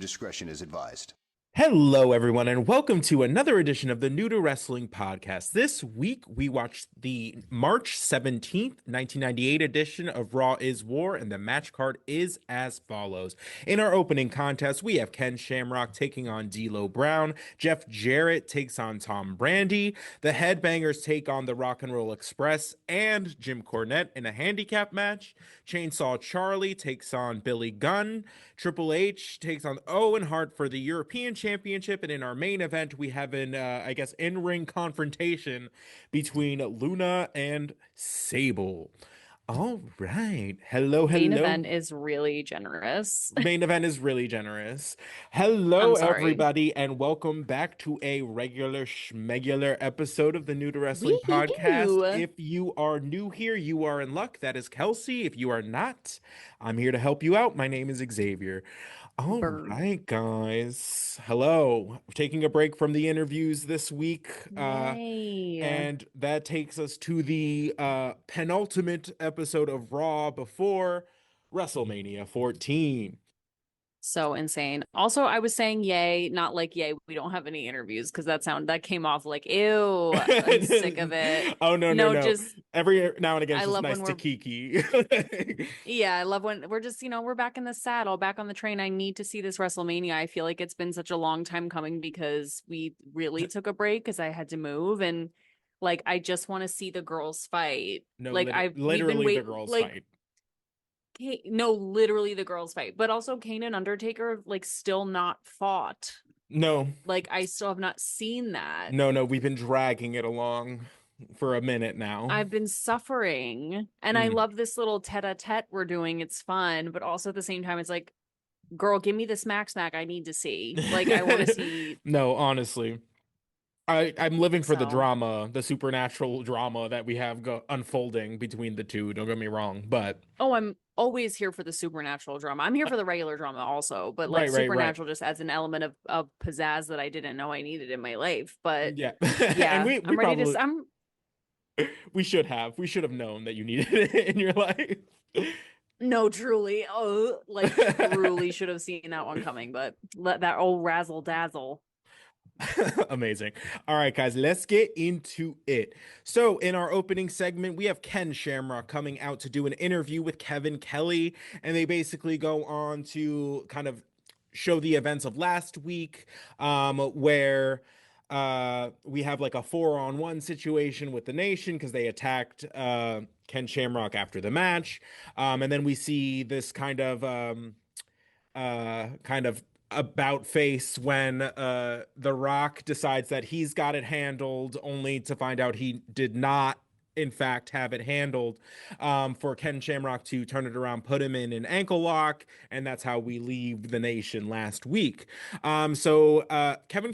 discretion is advised. Hello, everyone, and welcome to another edition of the New to Wrestling podcast. This week, we watched the March 17th, 1998 edition of Raw is War, and the match card is as follows. In our opening contest, we have Ken Shamrock taking on D'Lo Brown. Jeff Jarrett takes on Tom Brandi. The Headbangers take on the Rock and Roll Express and Jim Cornette in a handicap match. Chainsaw Charlie takes on Billy Gunn. Triple H takes on Owen Hart for the European Championship, and in our main event, we have an, in-ring confrontation between Luna and Sable. All right. Hello. Main event is really generous. Main event is really generous. Hello, everybody, and welcome back to a regular schmegular episode of the New to Wrestling podcast. If you are new here, you are in luck. That is Kelsey. If you are not, I'm here to help you out. My name is Xavier. All right, guys. Hello. We're taking a break from the interviews this week. And that takes us to the penultimate episode of Raw before WrestleMania 14. So insane. Also, I was saying yay, not like yay, we don't have any interviews, because that came off like, ew, I'm sick of it. Oh, no. Just every now and again, it's just nice to kiki. Yeah, I love when we're just, we're back in the saddle, back on the train. I need to see this WrestleMania. I feel like it's been such a long time coming because we really took a break because I had to move, and like I just want to see the girls fight. No, like literally the girls fight. No, literally the girls fight, but also Kane and Undertaker like still not fought. No, like I still have not seen that. No, we've been dragging it along for a minute now. I've been suffering, and I love this little tete-a-tete we're doing. It's fun, but also at the same time, it's like, girl, give me the smack I need to see. Like I want to see. No, honestly. I'm living for the drama, the supernatural drama that we have unfolding between the two. Don't get me wrong, but I'm always here for the supernatural drama. I'm here for the regular drama also, but like supernatural just adds an element of pizzazz that I didn't know I needed in my life. But yeah, and I'm ready to. We should have known that you needed it in your life. No, truly, truly should have seen that one coming. But let that old razzle dazzle. Amazing. All right, guys, let's get into it. So in our opening segment, we have Ken Shamrock coming out to do an interview with Kevin Kelly, and they basically go on to kind of show the events of last week, where we have like a 4-on-1 situation with the Nation because they attacked Ken Shamrock after the match, and then we see this kind of about face when The Rock decides that he's got it handled, only to find out he did not in fact have it handled, for Ken Shamrock to turn it around, put him in an ankle lock, and that's how we leave the Nation last week. So Kevin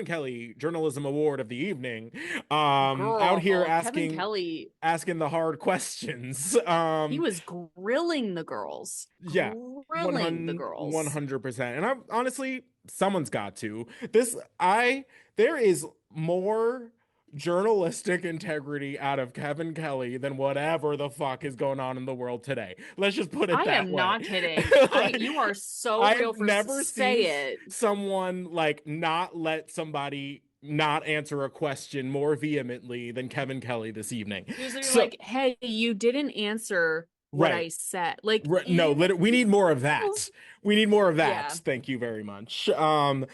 Kelly Journalism Award of the evening, out here asking the hard questions. He was grilling the girls. Yeah, grilling the girls 100%. And I'm honestly, someone's got to. There is more journalistic integrity out of Kevin Kelly than whatever the fuck is going on in the not today. Let's just put it that way. I am not kidding. You are so real for never say it. Someone like not let somebody not answer a question more vehemently than Kevin Kelly this evening. So, like, hey, you didn't answer what I said. Like, no, we need more of that. We need more of that. Yeah. Thank you very much. So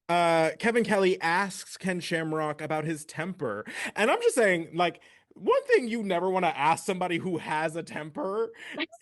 Kevin Kelly asks Ken Shamrock about his temper, and I'm just saying, like, one thing you never want to ask somebody who has a temper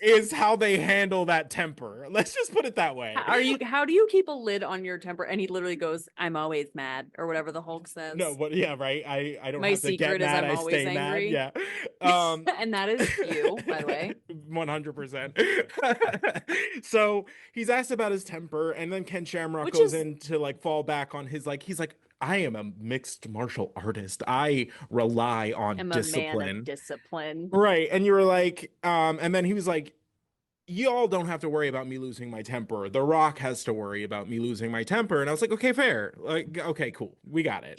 is how they handle that temper. Let's just put it that way. How do you keep a lid on your temper? And he literally goes, "I'm always mad," or whatever the Hulk says. No, but yeah, right. I don't. My have to get mad. I'm always angry. Mad. Yeah. And that is you, by the way. 100%. So he's asked about his temper, and then Ken Shamrock goes in to like fall back on his he's like, I am a mixed martial artist. I rely on discipline. Man of discipline. Right. And you were like, and then he was like, y'all don't have to worry about me losing my temper. The Rock has to worry about me losing my temper. And I was like, okay, fair. Like, okay, cool. We got it.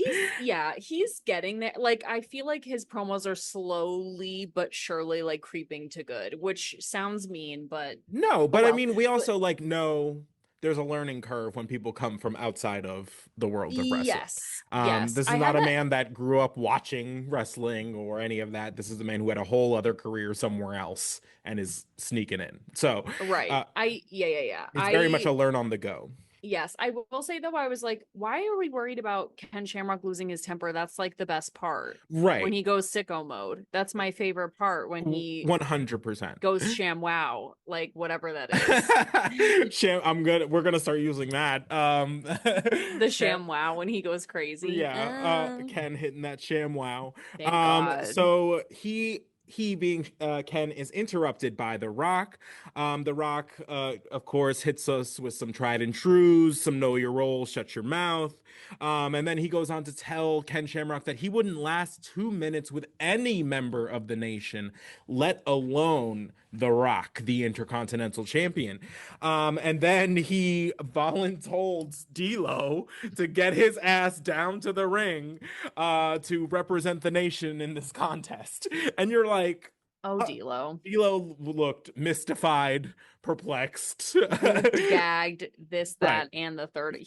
He's getting there. Like, I feel like his promos are slowly but surely like creeping to good, which sounds mean, but No, oh but I well. mean, we But also like know there's a learning curve when people come from outside of the world of wrestling. yes. This is I not had a that man that grew up watching wrestling or any of that. This is a man who had a whole other career somewhere else and is sneaking in. So, right. uh, Yeah. it's very much a learn on the go. Yes, I will say though, I was like, why are we worried about Ken Shamrock losing his temper? That's like the best part when Right. he goes sicko mode. That's my favorite part when he 100%. goes ShamWow, like whatever that is. I'm good. We're gonna start using that. The Sham, ShamWow when he goes crazy. yeah, Ken hitting that sham wow. Thank God. So he being Ken is interrupted by The Rock. The Rock, of course, hits us with some tried and trues, some know your role, shut your mouth. And then he goes on to tell Ken Shamrock that he wouldn't last 2 minutes with any member of the nation, let alone The Rock, the Intercontinental Champion. And then he voluntold D'Lo to get his ass down to the ring to represent the nation in this contest. And you're like, Oh, D'Lo. D'Lo looked mystified, perplexed. Gooped, gagged, this, Right. that, and the third.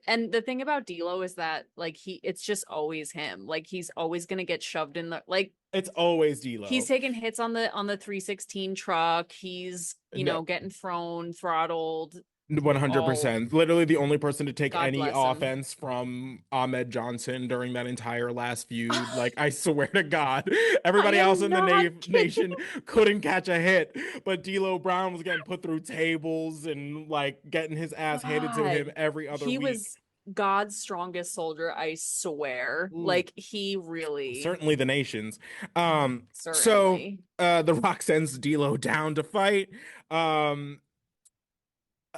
And the thing about D'Lo is that like it's just always him. Like he's always gonna get shoved in the like It's always he's D'Lo. taking hits on the 316 truck. He's, No, getting thrown, throttled, all 100%. Literally the only person to take God any bless him. offense from Ahmed Johnson during that entire last feud. Like, I swear to God, I everybody else am in the not nation kidding. couldn't catch a hit. But D'Lo Brown was getting put through tables and, like, getting his ass handed to him God. every other He week. was God's strongest soldier, I swear. Ooh, Like he really certainly the nation's. So certainly. The Rock sends D'Lo down to fight. Um,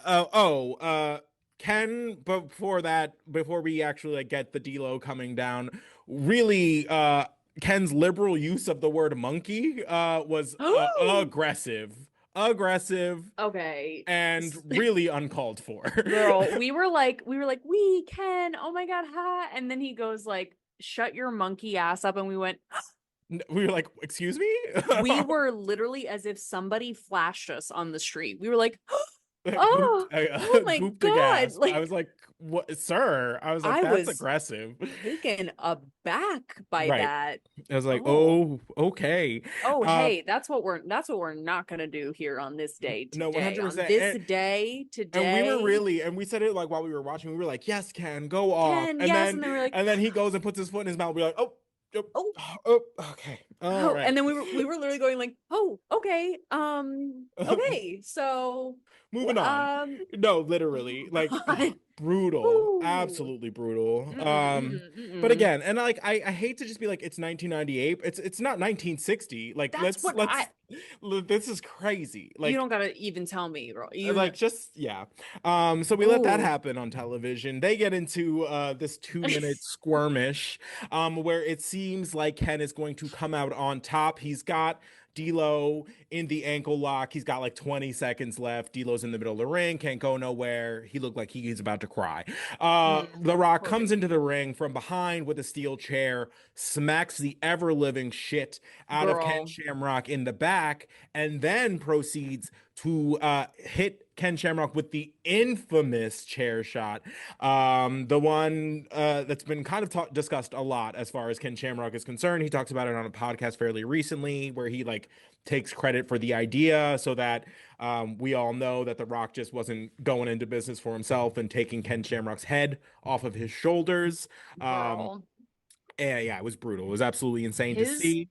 Uh, oh, uh, Ken, before that, before we actually like get the D'Lo coming down, really, Ken's liberal use of the word monkey, was aggressive, aggressive, Okay. and really uncalled for. Girl, we can. Oh my God, ha. And then he goes like, shut your monkey ass up. And we went, We were like, "Excuse me." we were literally as if somebody flashed us on the street. We were like, Gooped, oh, oh my gooped the God. gas. I Like was like, "What, sir?" I was like, I "That's was aggressive." taken aback by Right. that. I was like, Oh. "Oh, okay." Oh, Uh, hey, that's what we're not gonna do here on this day no, today. On 100%. this day And we were today. really, and we said it like while we were watching, we were like, "Yes, Ken, go off." Ken, yes, and then we're like, And then he goes and puts his foot in his mouth. We're like, "Oh, oh, oh, oh, okay. All oh, and right." then we were literally going like, oh, okay, okay, so, Moving on. No, literally, oh like God, brutal, ooh, absolutely brutal. But mm-mm. again, and like I hate to just be like it's 1998. It's not 1960. Like That's what this is crazy. you don't gotta even tell me, bro. Just yeah. So we let that Ooh, happen on television. They get into this 2 minute skirmish where it seems like Ken is going to come out on top. He's got D'Lo in the ankle lock. He's got like 20 seconds left. D'Lo's in the middle of the ring, can't go nowhere. He looked like he's about to cry. The Rock poor comes into the baby, ring from behind with a steel chair, smacks the ever living shit out of Ken girl, Shamrock in the back, and then proceeds to hit Ken Shamrock with the infamous chair shot, the one that's been kind of discussed a lot as far as Ken Shamrock is concerned. He talks about it on a podcast fairly recently, where he like takes credit for the idea, so that we all know that The Rock just wasn't going into business for himself and taking Ken Shamrock's head off of his shoulders. Um, girl. and yeah, it was brutal. It was absolutely insane to His see.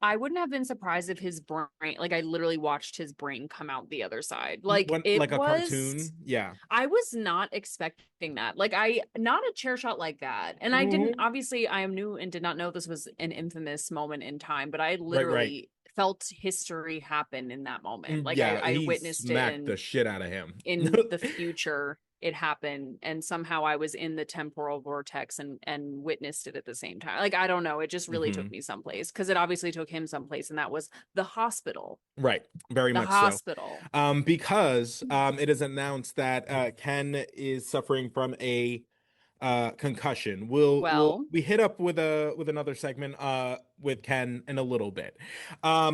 I wouldn't have been surprised if his brain, like I literally watched his brain come out the other side. Like One it like a was, cartoon, yeah. I was not expecting that. Like not a chair shot like that. And I didn't, Mhm. obviously, I am new and did not know this was an infamous moment in time, but I Right, right. literally felt history happen in that moment. Like Yeah, I he witnessed it smacked the shit out of him. in the future it happened, and somehow I was in the temporal vortex and witnessed it at the same time. Like I don't know, it just really took me someplace, because it obviously took him someplace, and that was the hospital. Right, very The much so. hospital. Because it is announced that Ken is suffering from a concussion. Well, We hit up with another segment with Ken in a little bit.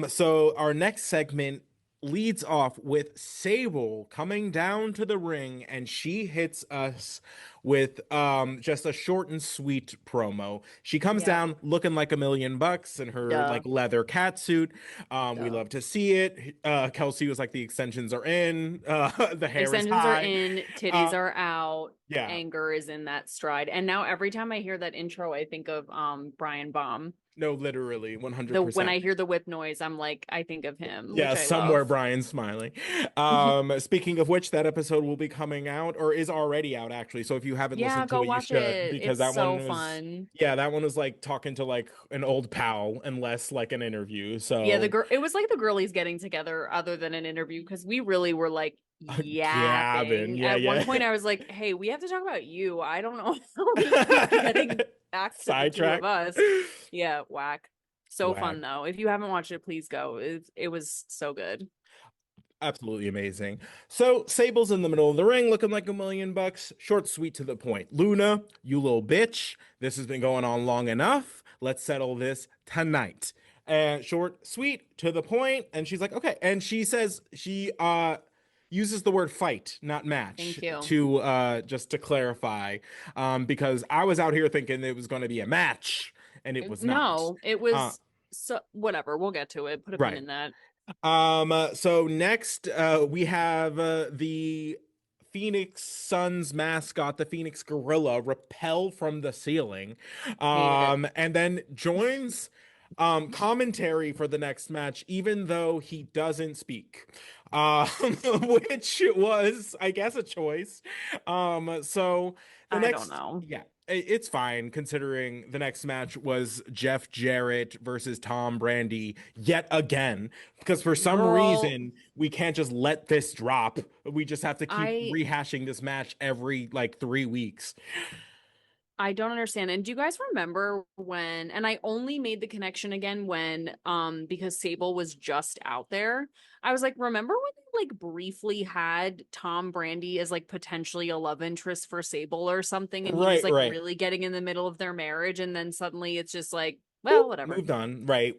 So our next segment leads off with Sable coming down to the ring, and she hits us with just a short and sweet promo. She comes yeah, down looking like $1 million in her duh, like leather cat suit. We duh. love to see it. Kelsey was like, the extensions are in, the hair is Extensions are high. in, titties Uh, are out, yeah. anger is in that stride. And now every time I hear that intro, I think of Brian Baum. No, literally, The when 100%. I hear the whip noise, I'm like, I think of him, Yeah, which I somewhere love. Brian's smiling. Speaking of which, that episode will be coming out or is already out actually. So if you haven't Yeah, listened to go it, you watch should, it. because It's that one so was, fun. yeah, that one was like talking to like an old pal and less like an interview. Yeah, the So girl, it was like the girlies getting together other than an interview, because we really were like Gavin, yapping. yeah, At one yeah. point, I was like, hey, we have to talk about you. I don't know how this is getting back to the two of Sidetrack. us. Yeah, whack. So Whack. fun though. If you haven't watched it, please go. It was so good. Absolutely amazing. So Sable's in the middle of the ring looking like $1 million. Short, sweet, to the point. Luna, you little bitch. This has been going on long enough. Let's settle this tonight. And short, sweet, to the point. And she's like, okay. And she says she uses the word fight, not match, Thank you. to just to clarify. Because I was out here thinking it was going to be a match, and it was not. No, it Uh, was so whatever. We'll get to it. Put a pin right. in that. So next, we have the Phoenix Suns mascot, the Phoenix Gorilla, repel from the ceiling, Hated it. and then joins commentary for the next match, even though he doesn't speak, which was, I guess, a choice. So the I don't next, know. yeah, it's fine considering the next match was Jeff Jarrett versus Tom Brady yet again, because for some Girl, reason we can't just let this drop. We just have to keep I rehashing this match every like 3 weeks. I don't understand. And do you guys remember when, and I only made the connection again when because Sable was just out there. I was like, remember when they like briefly had Tom Brady as like potentially a love interest for Sable or something, and he was Right, like right. really getting in the middle of their marriage, and then suddenly it's just like, Boop, well, whatever. moved on. Right.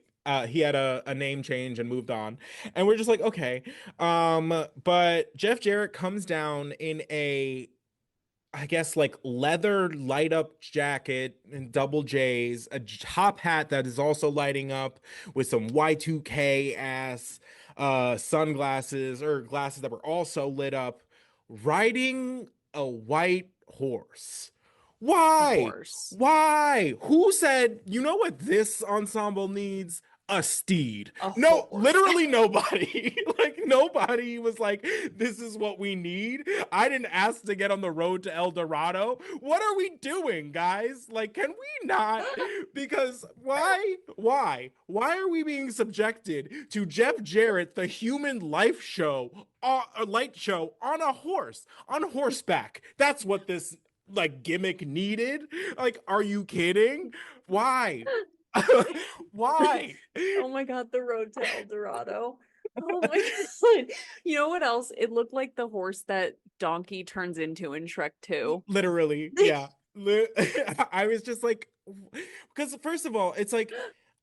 He had a name change and moved on. And we're just like, okay. But Jeff Jarrett comes down in a, I guess, like leather light up jacket and double J's, a top hat that is also lighting up with some Y2K ass sunglasses or glasses that were also lit up, riding a white horse. A Why? horse. Why? Who said, you know what this ensemble needs? A steed. A No, horse. literally nobody. Like nobody was like, this is what we need. I didn't ask to get on the road to El Dorado. What are we doing, guys? Like, can we not? Because why? Why? Why are we being subjected to Jeff Jarrett, the human life show, a light show on a horse, on horseback? That's what this like gimmick needed. Like, are you kidding? Why? Why? Oh my God, the road to El Dorado. Oh my God. You know what else? It looked like the horse that Donkey turns into in Shrek 2. Literally, yeah. I was just like, because first of all, it's like,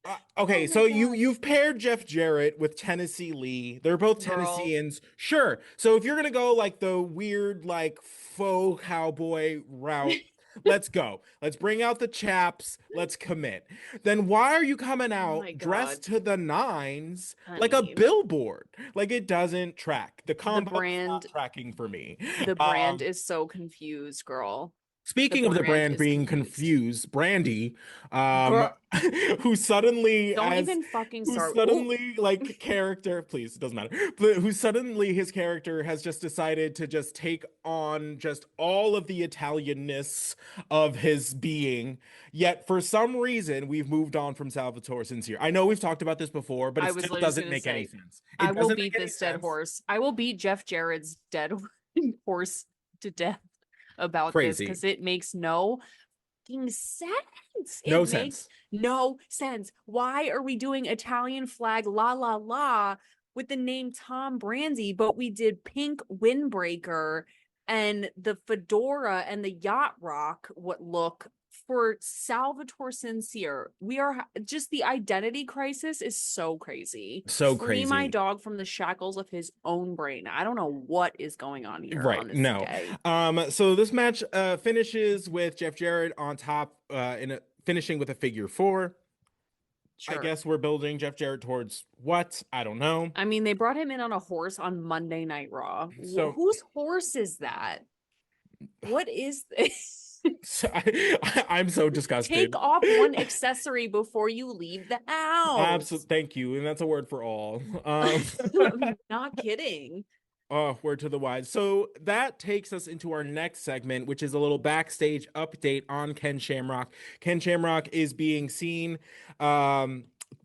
Oh okay, my so God. you've paired Jeff Jarrett with Tennessee Lee. They're both Girl, Tennesseans, sure. So if you're gonna go like the weird like faux cowboy route, let's go. Let's bring out the chaps. Let's commit. Then why are you coming oh my out dressed God, to the nines like a honey. billboard? Like it doesn't track. The The combo is not brand, tracking for me. the brand Um, is so confused, girl. The Speaking of the brand brand is being confused. confused, Brandy, Girl, who suddenly don't as even fucking who start. Ooh, suddenly like character, please, it doesn't matter, but who suddenly his character has just decided to just take on just all of the Italianness of his being. Yet for some reason, we've moved on from Salvatore Sincere. I know we've talked about this before, but it I was still literally just doesn't gonna make any say, sense. I It will doesn't make beat any this dead sense. horse. I will beat Jeff Jarrett's dead horse to death about this Crazy. because it makes no fucking sense. It No makes sense. no sense. Why are we doing Italian flag la la la with the name Tom Brandy, but we did pink windbreaker and the fedora and the yacht rock what look for Salvatore Sincere? We are just the identity crisis is so crazy. So Free my crazy. dog from the shackles of his own brain. I don't know what is going on here Right. on this No. day. So this match finishes with Jeff Jarrett on top finishing with a figure four. I Sure. guess we're building Jeff Jarrett towards what? I don't know. I mean, they brought him in on a horse on Monday Night Raw. So, Whose horse is that? What is this? I'm so Take disgusted. off one accessory before you leave the house. Absolutely. Thank you. And that's a word for all. I'm not kidding. Oh, word to the wise. So that takes us into our next segment, which is a little backstage update on Ken Shamrock. Ken Shamrock is being seen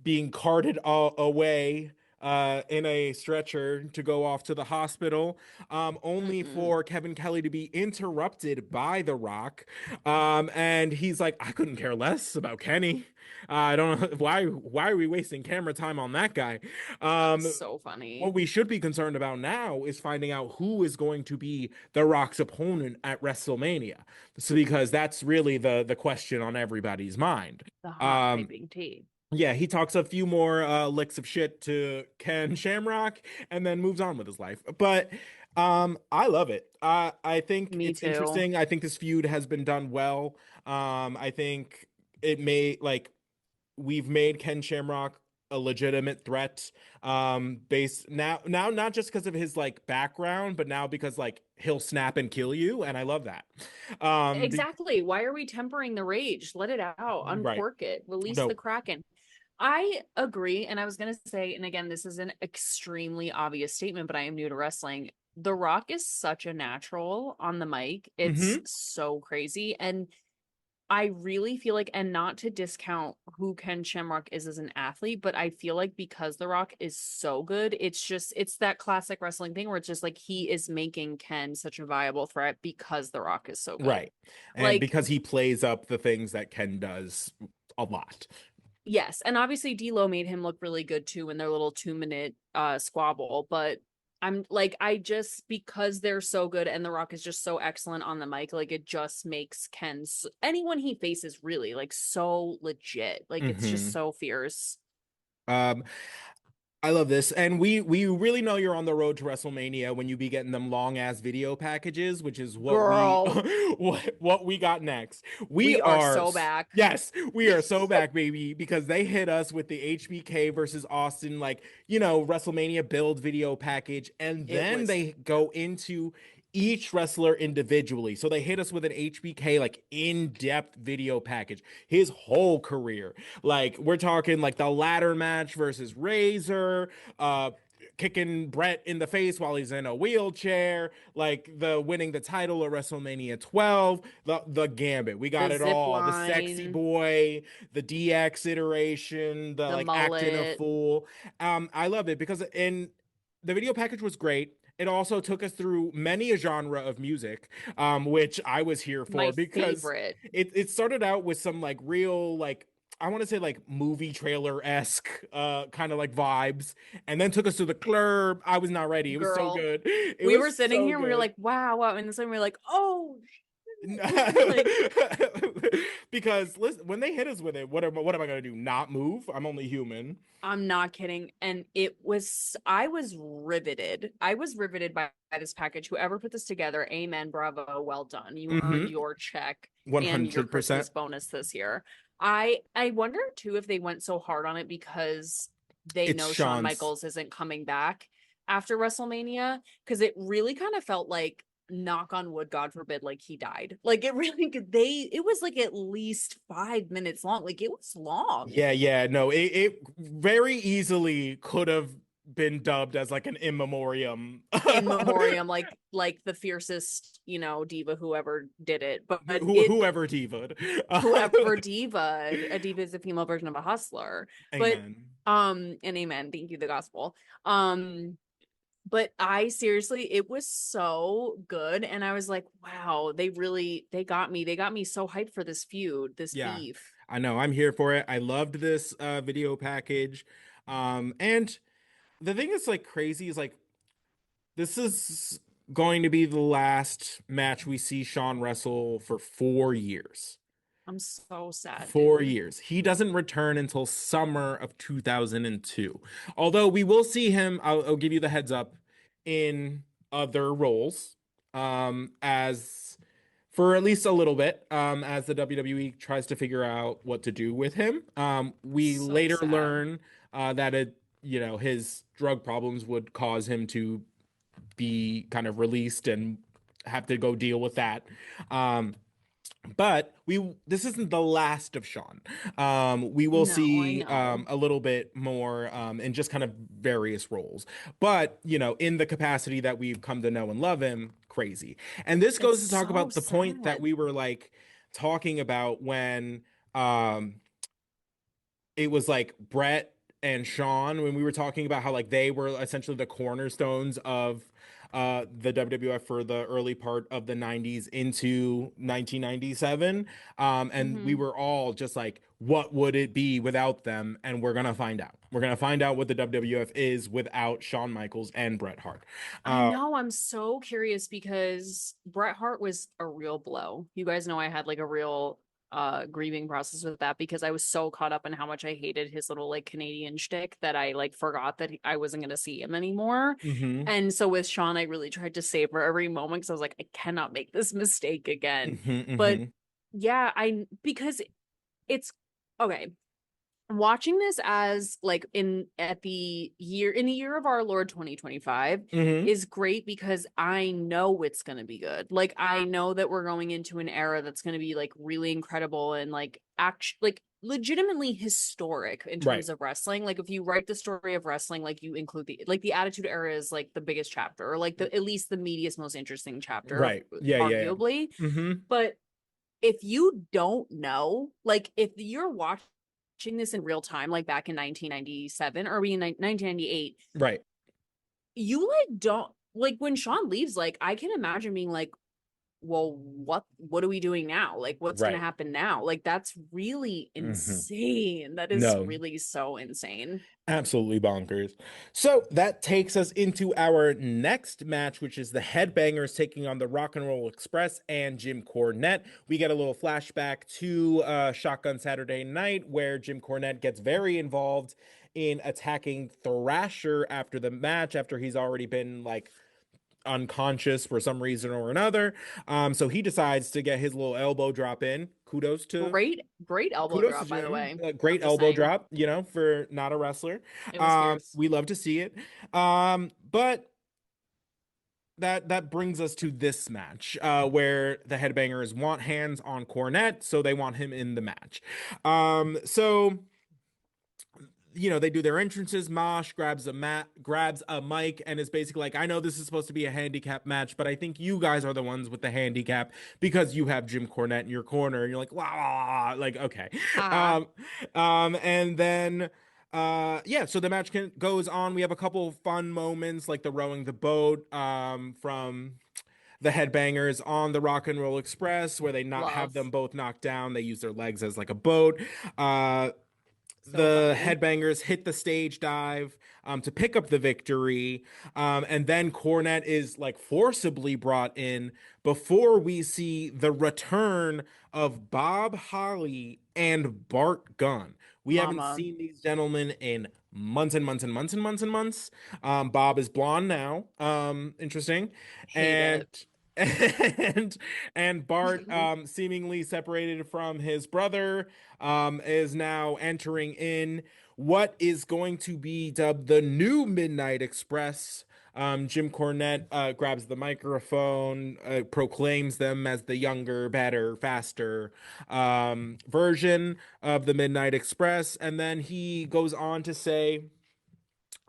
being carted away in a stretcher to go off to the hospital, only Mm-mm. for Kevin Kelly to be interrupted by The Rock. And he's like, I couldn't care less about Kenny. I don't know why are we wasting camera time on that guy? That was Um, so what funny. we should be concerned about now is finding out who is going to be The Rock's opponent at WrestleMania. So because that's really the question on everybody's mind. The hot Um, piping tea. yeah, he talks a few more licks of shit to Ken Shamrock and then moves on with his life. But I love it. I think Me it's too. interesting. I think this feud has been done well. I think it may like we've made Ken Shamrock a legitimate threat based now not just because of his like background but now because like he'll snap and kill you and I love that. Be Exactly. Why are we tempering the rage? Let it out. right. Uncork it. Release the No. Kraken. I agree. And I was going to say, and again, this is an extremely obvious statement, but I am new to wrestling. The Rock is such a natural on the mic. It's Hmm. so crazy. And I really feel like, and not to discount who Ken Shamrock is as an athlete, but I feel like because The Rock is so good, it's that classic wrestling thing where it's just like he is making Ken such a viable threat because The Rock is so good. Right. And Like, because he plays up the things that Ken does a lot. yes, and obviously D'Lo made him look really good too in their little 2 minute squabble, but I'm like I just because they're so good and The Rock is just so excellent on the mic, like it just makes Ken's anyone he faces really like so legit. Like it's just Hmm. so fierce. um I love this. And we really know you're on the road to WrestleMania when you be getting them long ass video packages, which is what we Girl, what we got next. We we are are so back. yes, we are so back, baby, because they hit us with the HBK versus Austin, like, WrestleMania build video package, and It then was they go into each wrestler individually. So they hit us with an HBK like in-depth video package, his whole career. Like we're talking like the ladder match versus Razor, kicking Brett in the face while he's in a wheelchair, like the winning the title at WrestleMania 12, the gambit. We the got it zip all. The sexy line, boy, the DX iteration, the the like acting a mullet. fool. I love it because in the video package was great. It also took us through many a genre of music, which I was here for My because favorite. it started out with some like real like I want to say like movie trailer esque kind of like vibes, and then took us to the club. I was not ready. It was so Girl. good. It We were was sitting so here and we were good. like, wow, wow. And then we were like, oh, like Because listen, when they hit us with it, what am I gonna do? Not move? I'm only human. I'm not kidding. And I was riveted. I was riveted by this package. Whoever put this together, amen, bravo, well done. You earned Mm-hmm. your check and your 100%. Christmas bonus this year. I wonder too if they went so hard on it because they It's know Shawn Sean's. Michaels isn't coming back after WrestleMania. Because it really kind of felt like knock on wood, God forbid, like he died. Like it really it was like at least 5 minutes long. Like it was long. Yeah, no, it very easily could have been dubbed as like an in memoriam. In memoriam, like the fiercest, diva, whoever did it. But Whoever diva. whoever diva, a diva is a female version of a hustler. But Amen. and amen. Thank you, the gospel. But I seriously, it was so good. And I was like, wow, they got me. They got me so hyped for this feud, this Yeah, beef. I know. I'm here for it. I loved this video package. And the thing that's like crazy is like this is going to be the last match we see Shawn wrestle for 4 years. I'm so sad, 4 years. He doesn't return until summer of 2002. Although we will see him, I'll give you the heads up, in other roles, as for at least a little bit, as the WWE tries to figure out what to do with him. We So later sad. learn that his drug problems would cause him to be kind of released and have to go deal with that. But this isn't the last of Shawn. We will No, I see know. a little bit more in just kind of various roles. But, in the capacity that we've come to know and love him, crazy. And this It's goes to talk so about the point that sad. we were like talking about when it was like Brett and Shawn when we were talking about how like they were essentially the cornerstones of the WWF for the early part of the 90s into 1997. And we Hmm. were all just like, what would it be without them? And we're gonna find out. We're gonna find out what the WWF is without Shawn Michaels and Bret Hart. I Uh, know. I'm so curious because Bret Hart was a real blow. You guys know I had like a real grieving process with that because I was so caught up in how much I hated his little like Canadian shtick that I like forgot that I wasn't going to see him anymore. mhm, And so with Shawn, I really tried to savor every moment because I was like, I cannot make this mistake again. mhm, But mhm. yeah, because it's okay watching this as like in the year of our Lord 2025 Mhm. is great because I know it's going to be good. Like I know that we're going into an era that's going to be like really incredible and like like legitimately historic in Right. terms of wrestling. Like if you write the story of wrestling, like you include the Attitude Era is like the biggest chapter or like the at least the media's most interesting chapter, Right. Yeah. arguably. Mhm. But if you don't know, like if you're watching this in real time, like back in 1997 or in 1998, Right. you like don't like when Shawn leaves, like I can imagine being like, well, what are we doing now? Like what's gonna Right. happen now? Like that's really Mhm. insane. That is No. really so insane. Absolutely bonkers. So that takes us into our next match, which is the Headbangers taking on the Rock and Roll Express and Jim Cornette. We get a little flashback to Shotgun Saturday Night, where Jim Cornette gets very involved in attacking Thrasher after the match, after he's already been like unconscious for some reason or another. So he decides to get his little elbow drop in. Great elbow Kudos to drop, by the Jim. way. Great I'm just elbow saying. drop, for not a wrestler. It was fierce. We love to see it. But that brings us to this match, where the Headbangers want hands on Cornette, so they want him in the match. So they do their entrances. Mosh grabs a mic, and is basically like, I know this is supposed to be a handicap match, but I think you guys are the ones with the handicap because you have Jim Cornette in your corner. And you're like, la, like, okay. Ah, Um, and then yeah, so the match goes on. We have a couple fun moments like the rowing the boat from the Headbangers on the Rock and Roll Express, where they not have love. them both knocked down. They use their legs as like a boat. Uh, So the funny. Headbangers hit the stage dive to pick up the victory. And then Cornette is like forcibly brought in before we see the return of Bob Holly and Bart Gunn. We haven't Mama. seen these gentlemen in months and months and months and months and months. Bob is blonde now. Interesting. Hate And it. and Bart, seemingly separated from his brother, is now entering in what is going to be dubbed the new Midnight Express. Jim Cornette grabs the microphone, proclaims them as the younger, better, faster version of the Midnight Express, and then he goes on to say,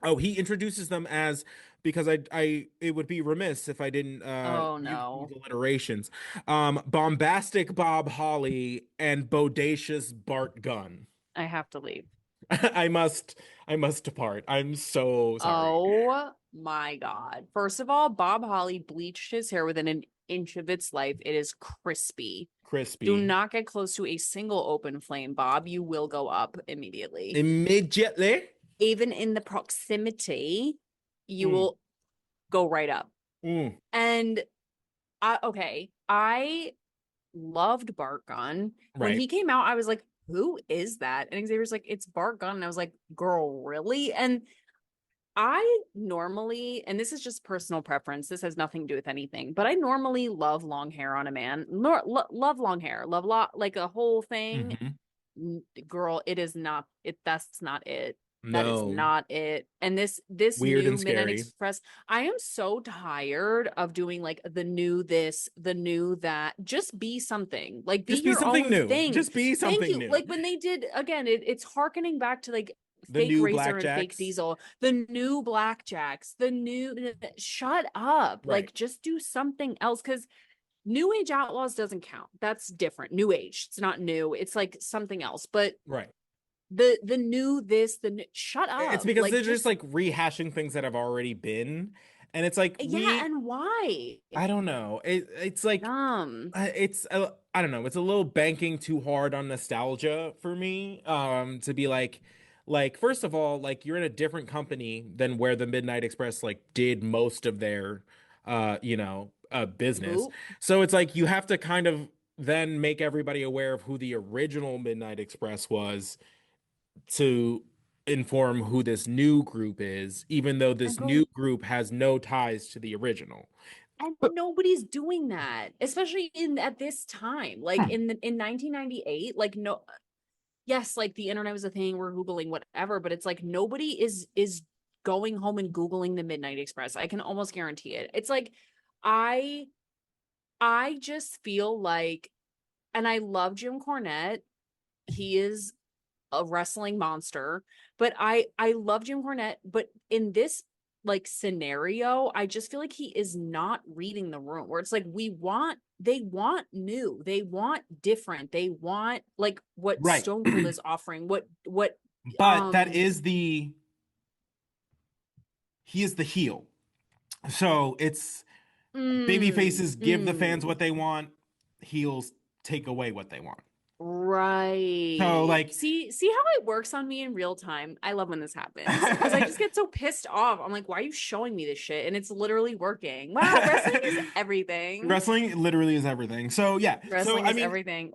oh, he introduces them as, because it would be remiss if I didn't Oh use these no, alliterations. Bombastic Bob Holly and bodacious Bart Gunn. I have to leave. I must I must depart. I'm so sorry. Oh my God. First of all, Bob Holly bleached his hair within an inch of its life. It is crispy. Do Crispy. not get close to a single open flame, Bob. You will go up immediately. Immediately. Even in the proximity, you Mm, will go right up. mm, And I loved Bart Gunn. When right. he came out, I was like, who is that? And Xavier's like, it's Bart Gunn. And I was like, girl, really? And I normally, and this is just personal preference, this has nothing to do with anything, but I normally love long hair on a man. Love long hair, like a whole thing. Hmm. Girl, it is not it. That's not it. That is No. not it. And this Weird new and Midnight scary. Express, I am so tired of doing like the new this, the new that. Just be something. Like be Just be your something own new. thing. Just be Thank something you. new. Like when they did again, it's harkening back to like The fake new racer and fake blackjacks. diesel, the new blackjacks, the new shut up. Right. Like just do something else because New Age Outlaws doesn't count. That's different. New Age. It's not new. It's like something else. But Right. the new this, the new, shut It's up. because Like they're just just like rehashing things that have already been. And it's like yeah, and why? I don't know. It's like I don't know. It's a little banking too hard on nostalgia for me. To be like first of all, like you're in a different company than where the Midnight Express like did most of their business. Boop. So it's like you have to kind of then make everybody aware of who the original Midnight Express was to inform who this new group is, even though And this new girl, group has no ties to the original. and nobody's doing that, especially in at this time. Like in 1998, like no yes, like the internet was a thing, we're Googling whatever, but it's like nobody is going home and Googling the Midnight Express. I can almost guarantee it. It's like I I just feel like, and I love Jim Cornette. He is a wrestling monster, but I love Jim Cornette, but in this like scenario, I just feel like he is not reading the room where it's like they want new, they want different, they want like what Right. Stone Cold is offering, what But that is he is the heel. So it's baby mm, faces give the fans mm. what they want, heels take away what they want. So Right. like See how it works on me in real time. I love when this happens because I just get so pissed off. I'm like, why are you showing me this shit? And it's literally working. Wow, wrestling is everything. wrestling literally is everything. So yeah. So Wrestling I is mean, everything.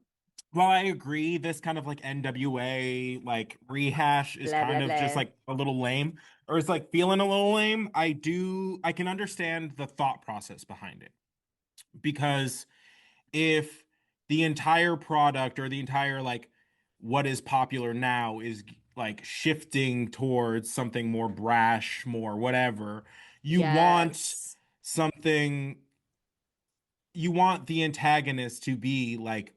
while I agree this kind of like NWA like rehash is Blah kind blah of just blah. like a little lame or it's like feeling a little lame, I can understand the thought process behind it. Because if the entire product or the entire like what is popular now is like shifting towards something more brash, more whatever, you want Yes. something, you want the antagonist to be like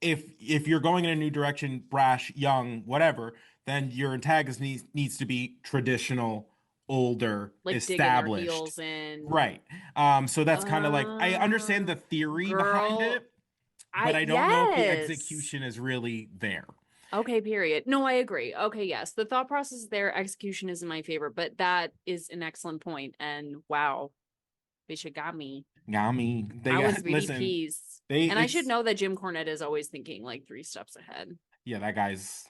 if you're going in a new direction, brash, young, whatever, then your antagonist needs to be traditional, older, Like digging their established. heels in. Right. So that's kind of like I understand Uh the theory behind girl. it, but I I don't know if the yes. execution is really there. Okay, period. No, I agree. Okay, yes. The thought process there, execution isn't my favorite, but that is an excellent point. And wow, Bishop got me. Yeah, I mean, they I was got really listen, peased. they And I should it's know that Jim Cornette is always thinking like three steps ahead. yeah, that guy's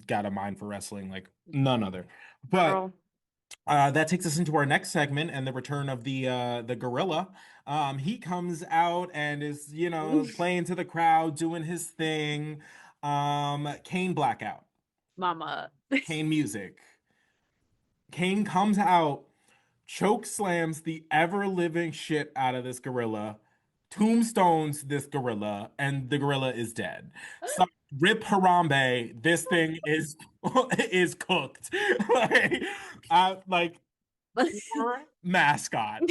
got a mind for wrestling like none other. But Girl. that takes us into our next segment and the return of the gorilla. He comes out and is, playing to the crowd, doing his thing. Kane blackout, Mama. Kane music. Kane comes out, choke slams the ever living shit out of this gorilla, tombstones this gorilla, and the gorilla is dead. So rip Harambe, this thing is is cooked. like, like Poor mascot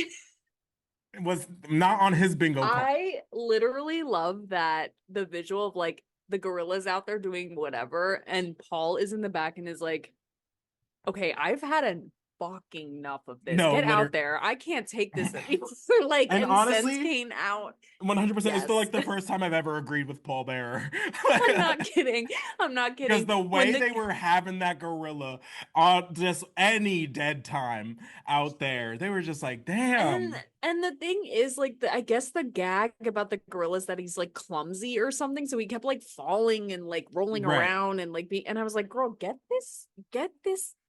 was not on his bingo card. I literally love that the visual of like the gorillas out there doing whatever, and Paul is in the back and is like, okay, I've had a fucking enough of this. No, Get out literally. there. I can't take this anymore. Like, And and sends honestly, Kane out. 100%, it's Yes. like the first time I've ever agreed with Paul Bearer. I'm not kidding. I'm not Because kidding. the When way they were having that gorilla on just any dead time out there, they were just like, damn. and the thing is like I guess the gag about the gorilla is that he's like clumsy or something, so he kept like falling and like rolling Right. around and like and I was like, girl, get this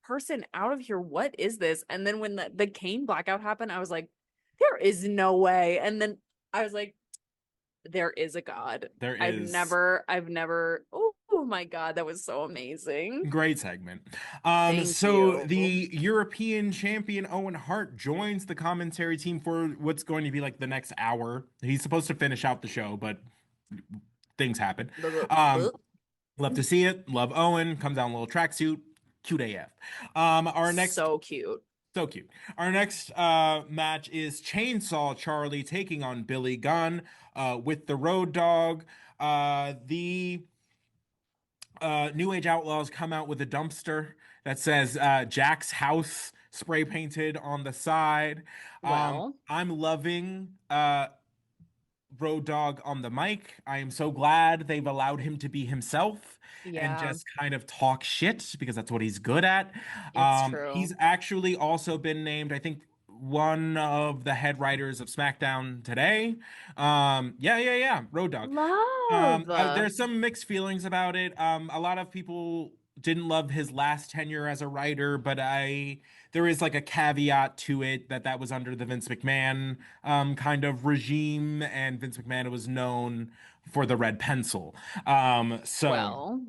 person out of here. What is this? And then when the Kane blackout happened, I was like, there is no way. And then I was like, there is a God. There I've is. never oh my God, that was so amazing. Great segment. Thank So you. the European champion Owen Hart joins the commentary team for what's going to be like the next hour. He's supposed to finish out the show, but things happen. Um, love to see it. Love Owen. Comes out in a little tracksuit. Cute AF. Our next So cute. So cute. Our next match is Chainsaw Charlie taking on Billy Gunn with the Road Dogg. The New Age Outlaws come out with a dumpster that says Jack's House spray painted on the side. Well, I'm loving Road Dogg on the mic. I am so glad they've allowed him to be himself and yeah, just kind of talk shit because that's what he's good at. it's He's true. actually also been named, I think, one of the head writers of SmackDown today. Yeah, Road Dogg. Love. There's some mixed feelings about it. A lot of people didn't love his last tenure as a writer, but there is like a caveat to it that was under the Vince McMahon kind of regime, and Vince McMahon was known for the red pencil. Um, so Well,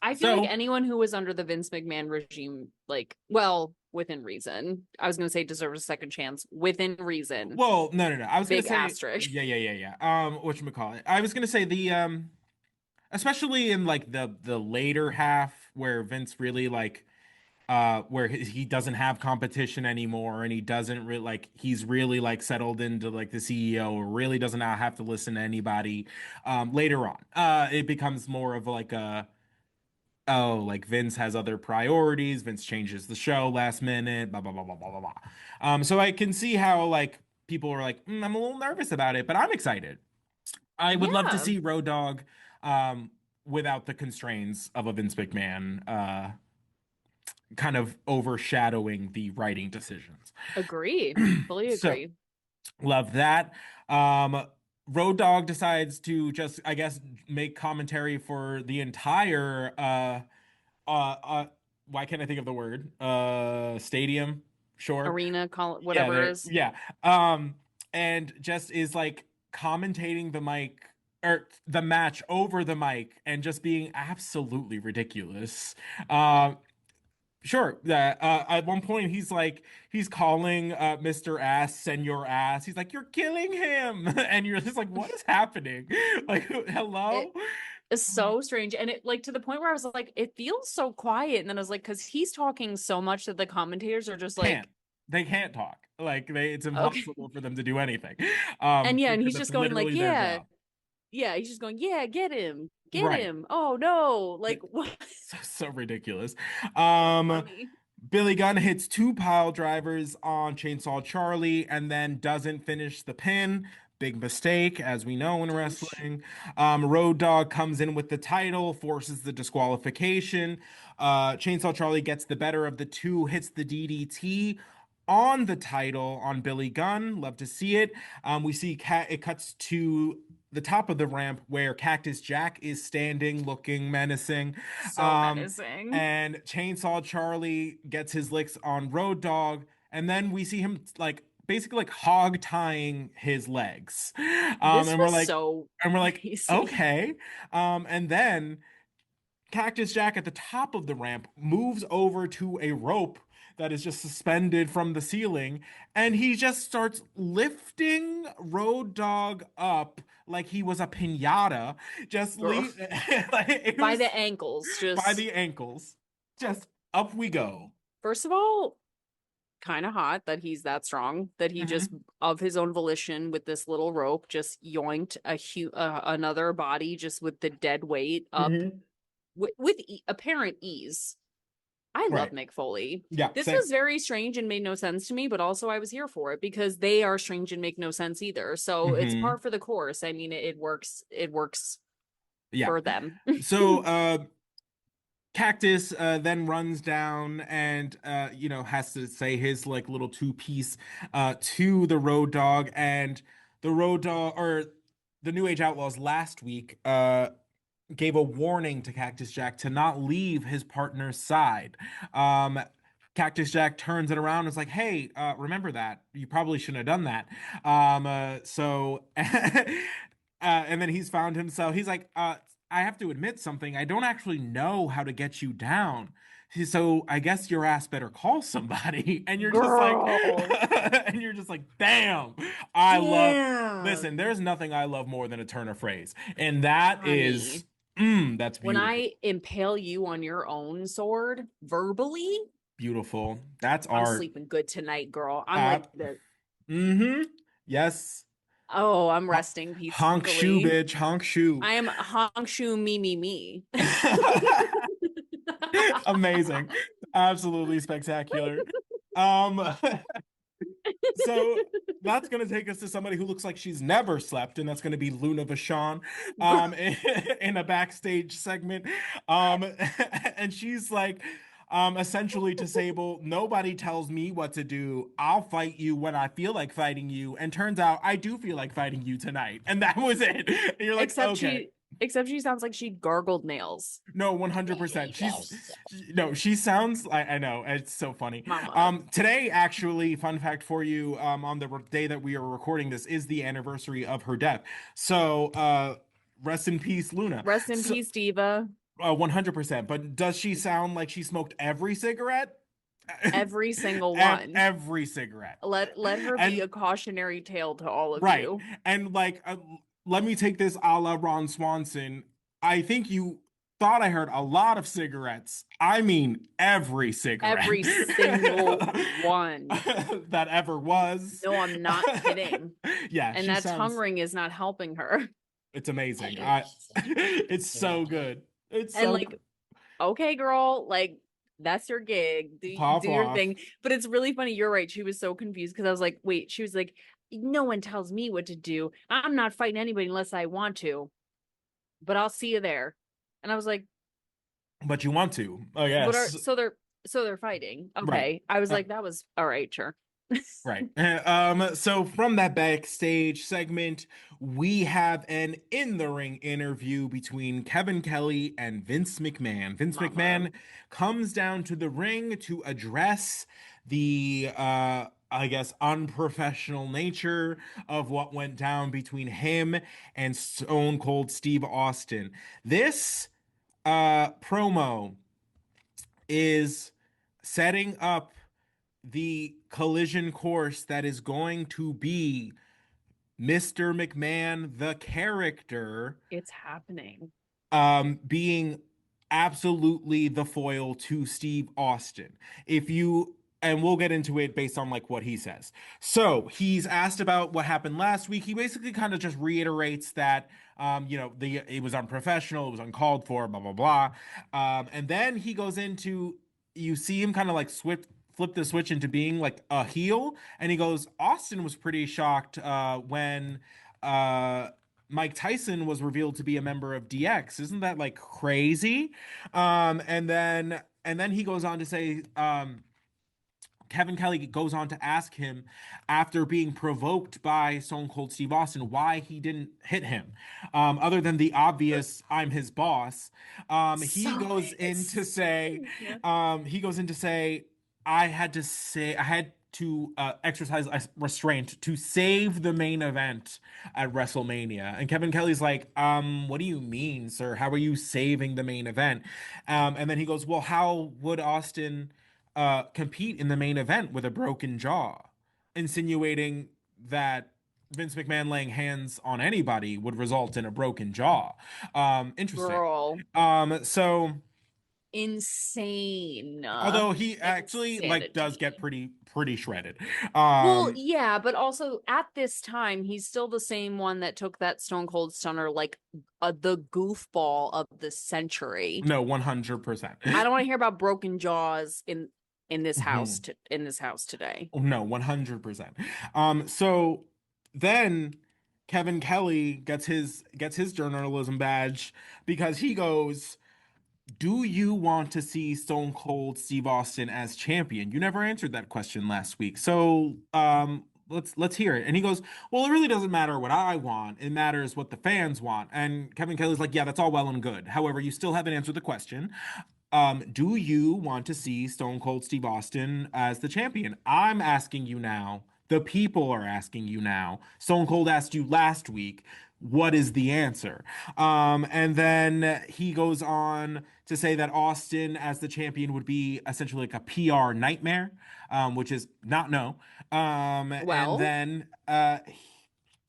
I feel like so anyone who was under the Vince McMahon regime, like, well, within reason. I was gonna say deserves a second chance within reason. well, no. I was gonna Big say asterisk. yeah. Whatchamacallit? I was gonna say the especially in like the later half where Vince really like where he doesn't have competition anymore and he doesn't really like he's really like settled into like the CEO, really doesn't now have to listen to anybody. Later on it becomes more of like a oh, like Vince has other priorities. Vince changes the show last minute, blah blah blah blah blah blah blah. So I can see how like people are like, I'm a little nervous about it, but I'm excited. I would love to Yeah, see Road Dogg without the constraints of a Vince McMahon kind of overshadowing the writing decisions. agree. Fully So agree. love that. Road Dogg decides to just, I guess, make commentary for the entire uh why can't I think of the word? Stadium, sure. Arena, call it Yeah, whatever it is. yeah. And just is like commentating the mic or the match over the mic and just being absolutely ridiculous. Um, Sure. Yeah. At one point, he's calling Mr. Ass Senor Ass. He's like, "You're killing him," and you're just like, "What is happening?" Like, It hello. is so strange. And it like to the point where I was like, it feels so quiet. And then I was like, because he's talking so much that the commentators are just Can't like, they can't talk. Like it's okay. impossible for them to do anything. And yeah, and Because he's that's just going like, literally their yeah, job. yeah. He's just going, yeah, get him, get Right. him. Oh no, like what? So ridiculous. So Um, funny. Billy Gunn hits two pile drivers on Chainsaw Charlie and then doesn't finish the pin. Big mistake, as we know in Douche. wrestling. Road Dogg comes in with the title, forces the disqualification. Chainsaw Charlie gets the better of the two, hits the DDT on the title on Billy Gunn. Love to see it. We see it cuts to the top of the ramp where Cactus Jack is standing, looking menacing. So Um, menacing. and Chainsaw Charlie gets his licks on Road Dogg, and then we see him like basically like hog tying his legs. This And was so we're like, crazy. okay. And then Cactus Jack at the top of the ramp moves over to a rope that is just suspended from the ceiling, and he just starts lifting Road Dogg up like he was a pinata. Just Girl. leave like, it By the was ankles, by just the ankles. Just up we go. first of all, kind of hot that he's that strong, that he just of his own volition with this little rope just yoinked another body just with the dead weight up Mm-hmm. with apparent ease. I love Right. Mick Foley. Yeah. This Same. was very strange and made no sense to me, but also I was here for it because they are strange and make no sense either. So it's Mm-hmm. par for the course. I mean, it works. It works Yeah. for them. So, Cactus then runs down and has to say his like little two-piece to the Road Dogg, and the Road Dogg or the New Age Outlaws last week gave a warning to Cactus Jack to not leave his partner's side. Um, Cactus Jack turns it around and is like, "Hey, remember that? You probably shouldn't have done that." And then he's found himself. He's like, "I have to admit something. I don't actually know how to get you down. So I guess your ass better call somebody." And you're just like, Girl. and you're just like, "Damn, I love." Listen, Damn. there's nothing I love more than a turn of phrase, and that is, Honey. that's When beautiful. I impale you on your own sword verbally, Beautiful. That's I'm art. sleeping good tonight, girl. I'm Uh, like the mm-hmm. Yes. oh, I'm Hon- resting Honk shoe, peacefully. bitch. Honk shoe. I am Hong Shu me. Amazing. Absolutely spectacular. Um, so that's gonna take us to somebody who looks like she's never slept, and that's gonna be Luna Vachon, in a backstage segment. Um, and she's like, essentially to Sable, nobody tells me what to do. I'll fight you when I feel like fighting you. And turns out I do feel like fighting you tonight. And that was it. And you're like, except okay. she except she sounds like she gargled nails. No, 100%. No, she sounds, I know, it's so funny. Mama. Today, actually, fun fact for you, on the day that we are recording this is the anniversary of her death. So, rest in peace, Luna. Rest in So, peace, Diva. 100%. But does she sound like she smoked every cigarette? Every single one. Every cigarette. Let her be And a cautionary tale to all of right. you. And like, let me take this a la Ron Swanson. I think you thought I heard a lot of cigarettes. I mean, every cigarette. Every single one. That ever was. No, I'm not kidding. Yeah, And she that sounds, tongue ring is not helping her. it's amazing. It's so good. It's And so like, okay, girl, like that's your gig. pop Do your off. thing. But it's really funny. You're right. She was so confused because I was like, wait, she was like, no one tells me what to do. I'm not fighting anybody unless I want to, but I'll see you there. And I was like, But you want to. Oh what are yes. so they're fighting. Right. Okay. I was like, that was all right, sure. Right. So from that backstage segment, we have an in the ring interview between Kevin Kelly and Vince McMahon. Vince Mama. McMahon comes down to the ring to address the I guess unprofessional nature of what went down between him and Stone Cold Steve Austin. This promo is setting up the collision course that is going to be Mr. McMahon, the character, It's happening. being absolutely the foil to Steve Austin. If you and we'll get into it based on like what he says. So he's asked about what happened last week. He basically kind of just reiterates that it was unprofessional, it was uncalled for, blah blah blah. And then he goes into you see him kind of like flip the switch into being like a heel, and he goes, Austin was pretty shocked when Mike Tyson was revealed to be a member of DX. Isn't that like crazy? And then he goes on to say, Kevin Kelly goes on to ask him after being provoked by Stone Cold Steve Austin why he didn't hit him. Other than the obvious, I'm his boss. He goes in to say, Yeah. I had to exercise restraint to save the main event at WrestleMania. And Kevin Kelly's like, what do you mean, sir? How are you saving the main event? And then he goes, well, how would Austin compete in the main event with a broken jaw, insinuating that Vince McMahon laying hands on anybody would result in a broken jaw. Interesting. Girl. So insane. Although he actually like does get Insanity. pretty shredded. Well, Um, yeah, but also at this time, he's still the same one that took that Stone Cold Stunner, like the goofball of the century. no, 100%. I don't want to hear about broken jaws in this house in this house today. No, 100%. So then Kevin Kelly gets his journalism badge because he goes, "Do you want to see Stone Cold Steve Austin as champion? You never answered that question last week. So, let's hear it." And he goes, "Well, it really doesn't matter what I want. It matters what the fans want." And Kevin Kelly's like, "Yeah, that's all well and good. However, you still haven't answered the question. Do you want to see Stone Cold Steve Austin as the champion? I'm asking you now. The people are asking you now. Stone Cold asked you last week. What is the answer?" And then he goes on to say that Austin as the champion would be essentially like a PR nightmare, which is not no. And Well, then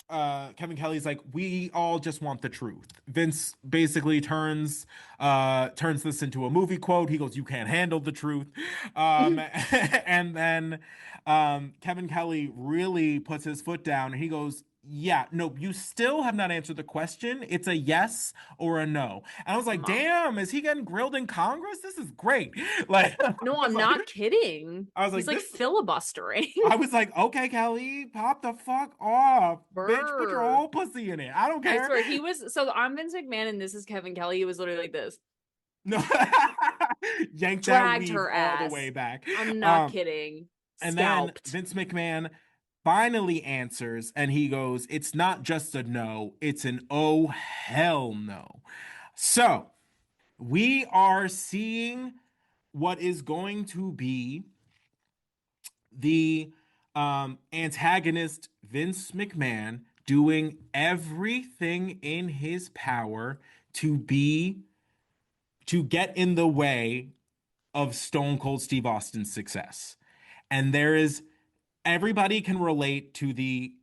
Kevin Kelly's like, "We all just want the truth." Vince basically turns this into a movie quote. He goes, "You can't handle the truth." And then Kevin Kelly really puts his foot down and he goes, "Yeah, no, you still have not answered the question. It's a yes or a no." And I was like, Ma- "Damn, is he getting grilled in Congress? This is great." Like, no, I'm not kidding. I was He's like, like this filibustering. I was like, "Okay, Kelly, pop the fuck off, bitch. Put your Brr. whole pussy in it. I don't I care." swear he was so I'm Vince McMahon and this is Kevin Kelly. He was literally like this. No, yank that Dragged weave her all the way ass. back. I'm not Um, kidding. and then Scalped. Vince McMahon finally answers, and he goes, "It's not just a no, it's an oh hell no." So we are seeing what is going to be the antagonist Vince McMahon doing everything in his power to be to get in the way of Stone Cold Steve Austin's success. And there is everybody can relate to the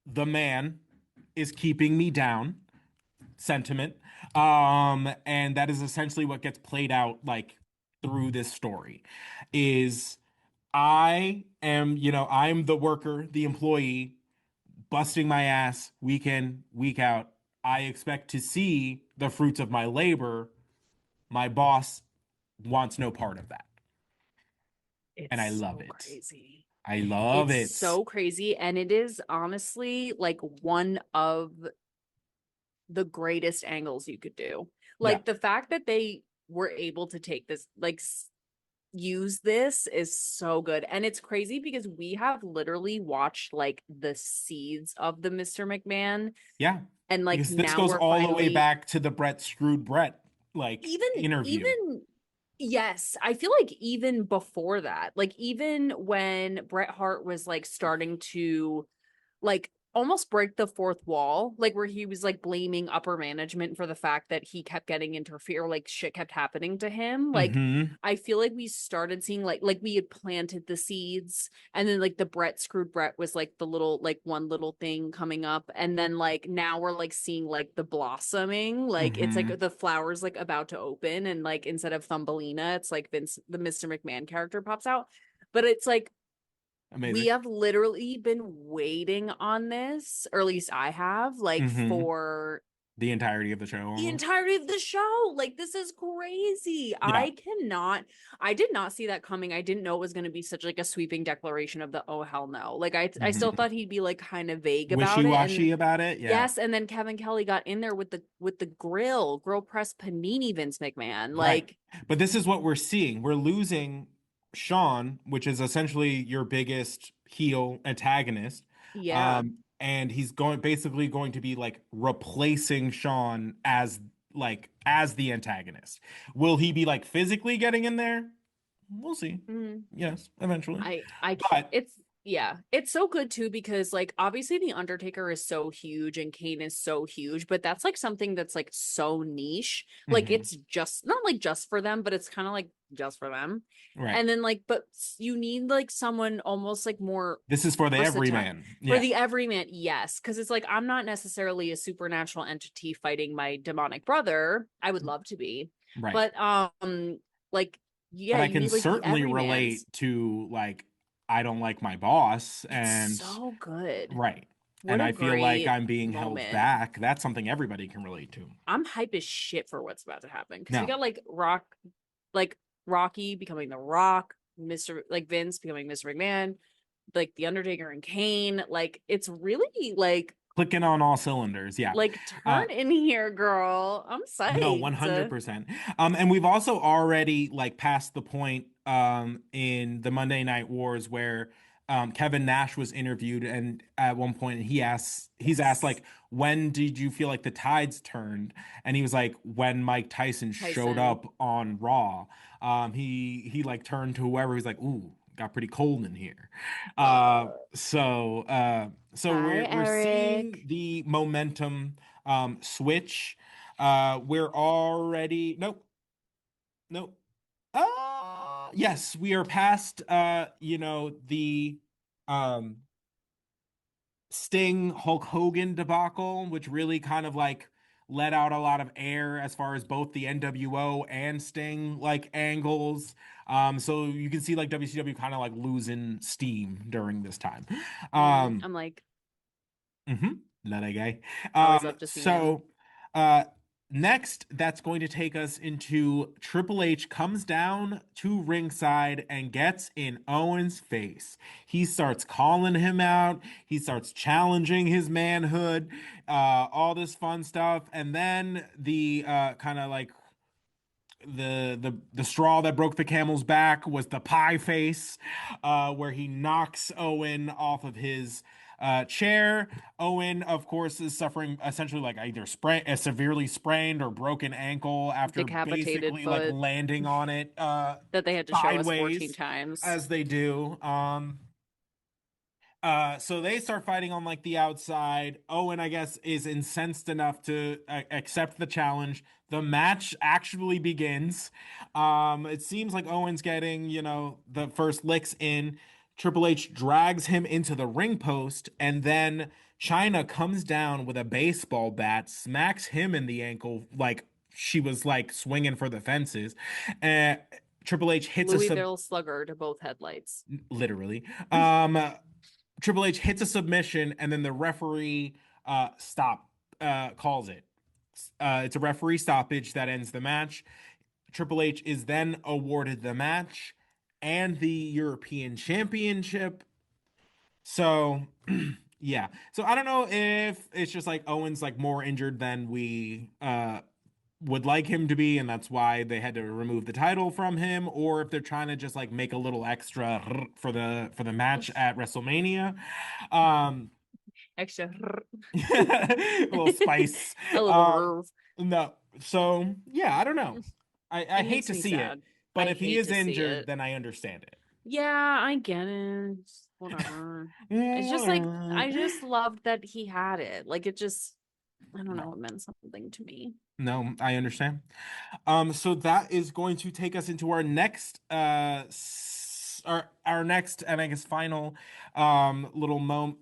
man is keeping me down sentiment. And that is essentially what gets played out like through this story is I'm the worker, the employee, busting my ass week in, week out. I expect to see the fruits of my labor. My boss wants no part of that. And It's I love so it. crazy. I love It's it. so crazy. And it is honestly like one of the greatest angles you could do. Yeah. Like the fact that they were able to take this, like use this is so good. And it's crazy because we have literally watched like the seeds of the Mr. McMahon. Yeah. And like Because this now goes we're all the way finally back to the Brett screwed Brett like even interview. even yes, I feel like even before that, like even when Bret Hart was like starting to like almost break the fourth wall, like where he was like blaming upper management for the fact that he kept getting interfere, like shit kept happening to him. Like Mm-hmm. I feel like we started seeing like we had planted the seeds, and then like the Brett screwed Brett was like the little like one little thing coming up, and then like now we're like seeing like the blossoming, like it's Mm-hmm. like the flowers like about to open, and like instead of Thumbelina, it's like Vince the Mr. McMahon character pops out. But it's like we Amazing. have literally been waiting on this, or at least I have, like Mm-hmm. for The entirety of the show the almost. entirety of the show. Like this is crazy. Yeah. I did not see that coming. I didn't know it was going to be such like a sweeping declaration of the oh hell no. Like I still Mm-hmm. thought he'd be like kind of vague about it. And Wishy-washy about it. Yeah. yes, and then Kevin Kelly got in there with the grill press panini Vince McMahon. Right. Like But this is what we're seeing. We're losing Shawn, which is essentially your biggest heel antagonist. yeah. And he's basically going to be like replacing Shawn as the antagonist. Will he be like physically getting in there? We'll see. Mm. Yes, eventually. I can't But it's Yeah, it's so good too because like obviously the Undertaker is so huge and Kane is so huge, but that's like something that's like so niche. Like Hmm. it's just not like just for them, but it's kind of like just for them. Right. And then like but you need like someone almost like more This is for the versatile everyman. for Yeah. the everyman. Yes, because it's like I'm not necessarily a supernatural entity fighting my demonic brother. I would love to be. Right. But like But yeah, I you can need like the certainly everymans. relate to like I don't like my boss It's and so good. right. What And a I feel like great I'm being held moment. back. That's something everybody can relate to. I'm hype as shit for what's about to happen because we No. got like Rocky becoming The Rock, Mr. like Vince becoming Mr. McMahon, like The Undertaker and Kane. Like it's really Clicking on all cylinders. Yeah. like Uh turn in here, girl. I'm no, psyched. 100%. And we've also already like passed the point in the Monday Night Wars where Kevin Nash was interviewed and at one point he's asked Yes, like when did you feel like the tides turned? And he was like when Mike Tyson showed Tyson. up on Raw. He like turned to whoever he's like, "Ooh, got pretty cold in here." So Bye, we're seeing Eric. the momentum switch. We're already nope, nope. Yes, we are past the um Sting Hulk Hogan debacle, which really kind of like let out a lot of air as far as both the NWO and Sting like angles. So you can see like WCW kind of like losing steam during this time. Um, I'm like Mm-hmm. Not a guy. always love to see him. So uh next that's going to take us into Triple H comes down to ringside and gets in Owen's face. He starts calling him out, he starts challenging his manhood, all this fun stuff, and then the kind of like the straw that broke the camel's back was the pie face, where he knocks Owen off of his chair. Owen, of course, is suffering essentially like either a severely sprained or broken ankle after Decapitated basically like foot landing on it that they had to show us 14 sideways times. as they do. So they start fighting on like the outside. Owen, I guess, is incensed enough to accept the challenge. The match actually begins. It seems like Owen's getting, the first licks in. Triple H drags him into the ring post, and then China comes down with a baseball bat, smacks him in the ankle like she was like swinging for the fences. Uh, Triple H hits a sub Louisville Slugger to both headlights. literally. Triple H hits a submission, and then the referee stop calls it. It's a referee stoppage that ends the match. Triple H is then awarded the match and the European Championship. So yeah. So I don't know if it's just like Owen's like more injured than we would like him to be, and that's why they had to remove the title from him, or if they're trying to just like make a little extra for the match at WrestleMania. Um, Extra. a little spice. A little Um, roof. no, so yeah, I don't know. I It hate makes to me see it, sad. but I if he hate is to see injured, it. then I understand it. Yeah, I get it. Whatever. It's just like Whatever. I just loved that he had it. Like it just I don't know, it meant something to me. No, I understand. So that is going to take us into our next our next and I guess final little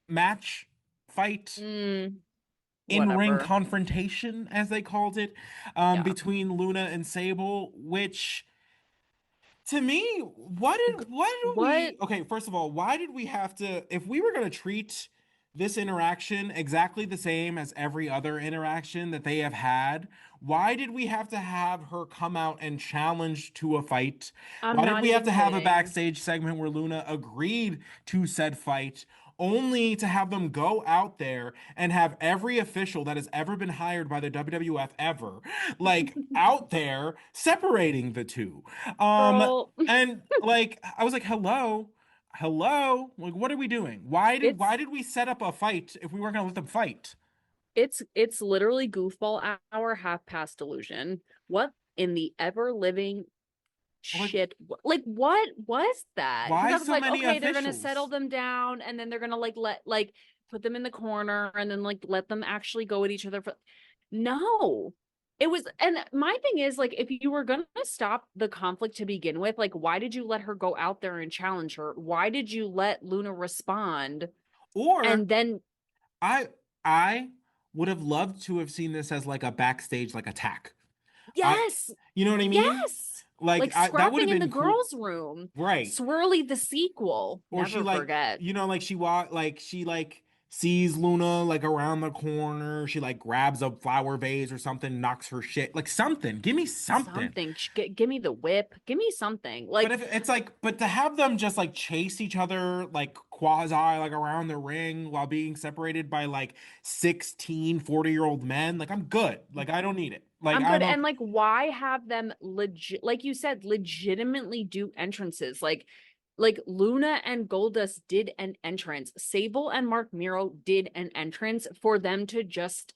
match fight, Mm, in-ring whatever. confrontation as they called it, Yeah. between Luna and Sable, which to me, why do What? we okay, first of all, why did we have to if we were going to treat this interaction exactly the same as every other interaction that they have had, why did we have to have her come out and challenge to a fight? I'm Why did not we have even to have a kidding. backstage segment where Luna agreed to said fight? Only to have them go out there and have every official that has ever been hired by the WWF ever, like out there separating the two. Um, Girl, and like I was like, hello, hello, like what are we doing? Why it's did we set up a fight if we weren't gonna let them fight? it's literally goofball hour half past delusion. What in the ever living Like, shit. Like, what was that? Because why I was so like, many okay, they're gonna settle officials? them down, and then they're gonna let put them in the corner, and then like let them actually go at each other. No, it was. And my thing is, like, if you were gonna stop the conflict to begin with, like, why did you let her go out there and challenge her? Why did you let Luna respond? Or And then I I would have loved to have seen this as like a backstage like attack. I yes, you know what I mean? yes, Like like that would scrapping have in the been cool. girls' room, Right. Swirly the sequel. Or she Never like, forget. like she like sees Luna like around the corner. She like grabs a flower vase or something, knocks her shit. Like something. Give me something. Something. Give me the whip. Give me something. But Like, if it's like, but to have them just like chase each other like quasi like around the ring while being separated by like 16, 40-year-old men, like I'm good. Like I don't need it. Like I'm good. I'm And okay. like, why have them legit, like you said, legitimately do entrances? Like Luna and Goldust did an entrance. Sable and Mark Miro did an entrance for them to just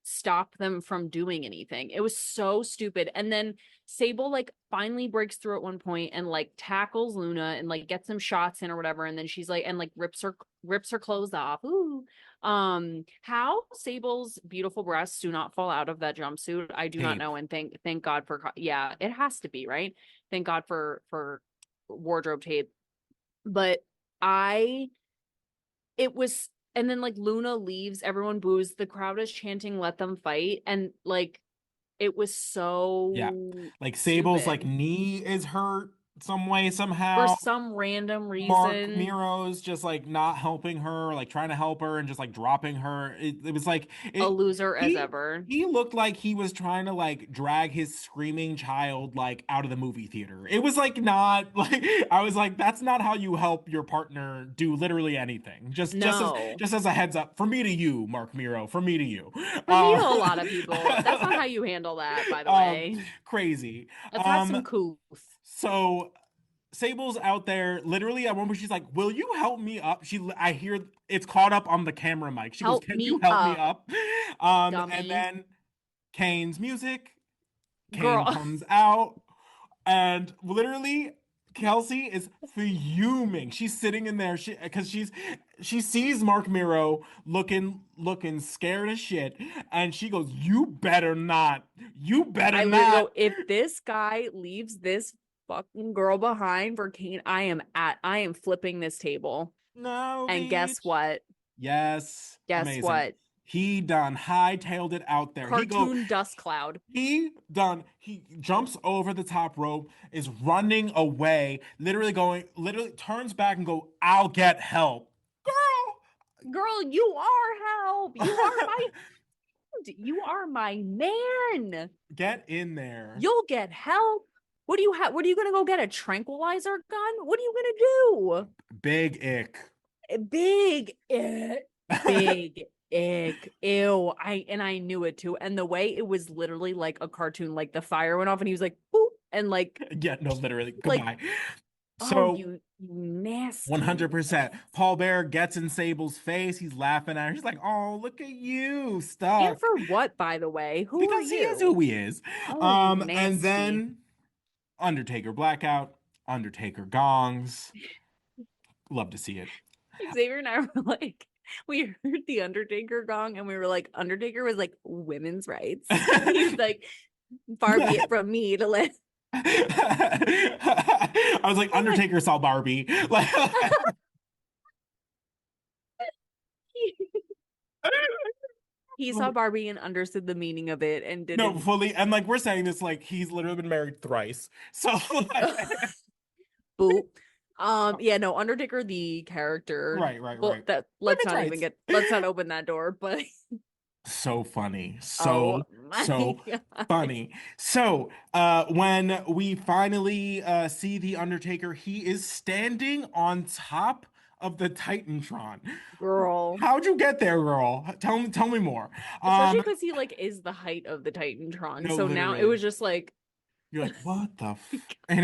stop them from doing anything. It was so stupid. And then Sable like finally breaks through at one point and like tackles Luna and like gets some shots in or whatever. And then she's like, and like rips her clothes off. Ooh. How Sable's beautiful breasts do not fall out of that jumpsuit, I do not Tape. know. And thank God for, yeah, it has to be, right? Thank God for wardrobe tape. But I it was, and then like Luna leaves, everyone boos, the crowd is chanting let them fight, and like it was Yeah. so Like Sable's like stupid knee is hurt some way, for somehow. some random Mark reason. Miro's just like not helping her, like trying to help her and just like dropping her. It was like A it loser as he ever. he looked like he was trying to like drag his screaming child like out of the movie theater. It was like not like I was like that's not how you help your partner do literally anything. No, Just as a heads up from me to you, Mark Miro, from me to you. from me to a Uh, lot of people, that's not how you handle that, by the um way. crazy. Let's have some couth. So Sable's out there. Literally, at one point, she's like, "Will you help me up?" I hear it's caught up on the camera mic. She goes, Help "Can you me help me up, up?" And dummy. then Kane's music. Kane Girl. comes out, and literally, Kelsey is fuming. She's sitting in there, because she sees Mark Miro looking scared as shit, and she goes, "You better not. You better I literally not." go, if this guy leaves this fucking girl behind for Kane, I am flipping this table. No, And guess beach. what? Yes, Guess amazing. what? He done hightailed it out there. Cartoon dust cloud. He jumps over the top rope, is running away, literally turns back and go, "I'll get help." Girl, you are help. You are Girl, my you are my man. get in there. You'll get help. What do you have? What are you gonna go get a tranquilizer gun? What are you gonna Big ick. do? Big ick. Ew. I knew it too. And the way it was literally like a cartoon, like the fire went off and he was like, boop, and Yeah, no, literally. like, Goodbye. oh, So you nasty. 100%. Paul Bear gets in Sable's face. He's laughing at her. He's like, "Oh, look at you, And stuck." for what, by the way? Who are Because he is who you? he is. Oh, you And nasty. then Undertaker blackout, Undertaker gongs. Love to see it. Xavier and I were like, we heard the Undertaker gong and we were like, Undertaker was like women's rights. He's like, far be it from me to let. I was like, Oh my. Undertaker saw Barbie. Like, He saw Barbie and understood the meaning of it and no, didn't. fully. And like we're saying this like he's literally been married thrice. So Boop. Yeah, no, Undertaker the character. Well, right. that Women's rights. let's not open that door, but So funny. oh my So god. funny. So, when we finally see the Undertaker, he is standing on top of the Titantron. Girl. How'd you get there, girl? Tell me more. Especially Um, because he like is the height of the Titantron. no, So now it literally. was just like You're like, what the and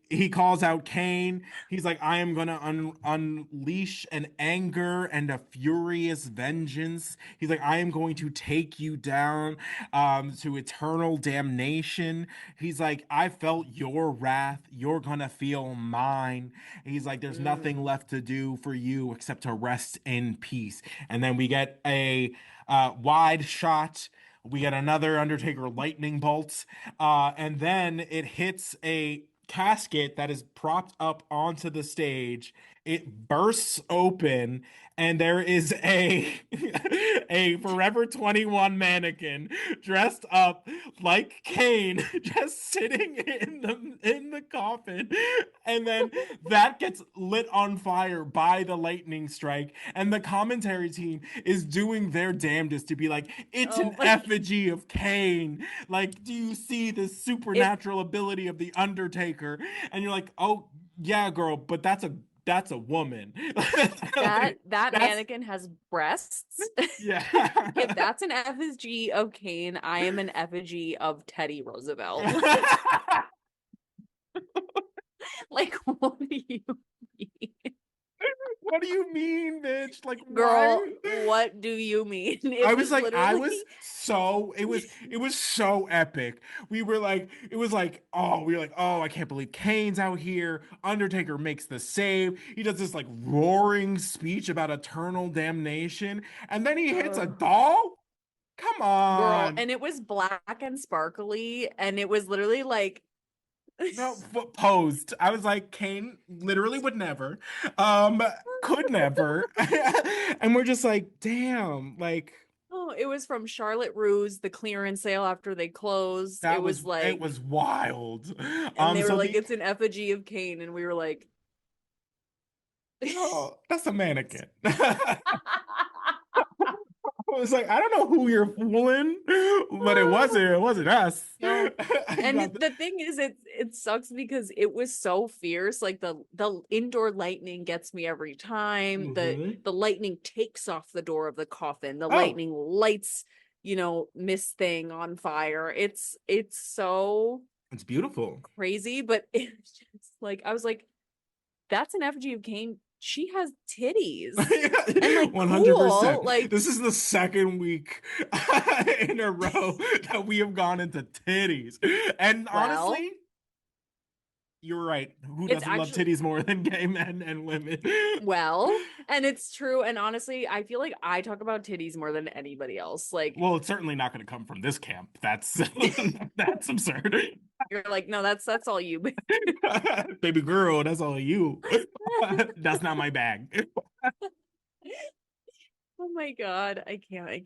he calls out Kane. He's like, I am gonna unleash an anger and a furious vengeance. He's like, I am going to take you down to eternal damnation. He's like, I felt your wrath. You're gonna feel mine. He's like, there's nothing Mm. left to do for you except to rest in peace. And then we get a wide shot. We get another Undertaker lightning bolt, and then it hits a casket that is propped up onto the stage. It bursts open, and there is a a Forever 21 mannequin dressed up like Kane, just sitting in the coffin, and then that gets lit on fire by the lightning strike, and the commentary team is doing their damnedest to be like, it's Oh an my, effigy of Kane. Like, do you see the if supernatural ability of the Undertaker? And you're like, oh yeah, girl, but that's a woman. that Like, that that's mannequin has breasts, if yeah. that's an effigy of Kane, I am an effigy of Teddy Roosevelt. Like, what do you mean? What do you mean, bitch? Like, Girl, why? what do you mean? It I was was like, I literally, was so it was so epic. We were like, it was like, oh, we were like, oh, I can't believe Kane's out here. Undertaker makes the save. He does this like roaring speech about eternal damnation, and then he hits a doll. Come girl, on. and it was black and sparkly, and it was literally like, No, posed. I was like, Kane literally would never, could never. And we're just like, damn, like oh, it was from Charlotte Rue's, the clearance sale after they closed. It was it like, was wild. and they were So like, the it's an effigy of Kane, and we were like, girl, that's a mannequin. I was like, I don't know who you're fooling, but it wasn't us. no. You And got the, the thing is, it sucks because it was so fierce. Like the indoor lightning gets me every time. Mhm. The lightning takes off the door of the coffin. The Oh, lightning lights, Miss Thing on fire. It's so it's beautiful. crazy, but it's just like I was like, that's an effigy of Kane. She has titties and like cool. 100%. Like, This is the second week in a row that we have gone into titties. And well, honestly, you're right. Who it's doesn't love actually titties more than gay men and women? well, and it's true. And honestly, I feel like I talk about titties more than anybody else. Like, Well, it's certainly not going to come from this camp. That's that's absurd. you're like, no, that's all you. Baby girl, that's all you. That's not my bag. Oh my God. I can't.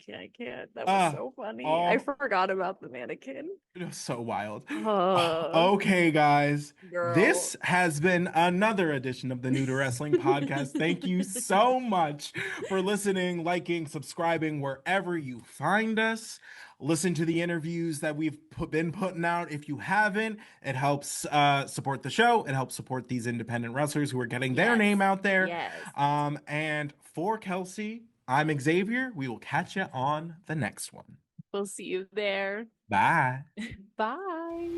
That was Uh, so funny. I all forgot about the mannequin. It was so wild. Oh, Okay, guys. girl. This has been another edition of the New to Wrestling podcast. Thank you so much for listening, liking, subscribing wherever you find us. Listen to the interviews that been putting out. If you haven't, it helps support the show. It helps support these independent wrestlers who are getting their Yes. name out there. Yes. And for Kelsey, I'm Xavier. We will catch you on the next one. We'll see you there. Bye. Bye.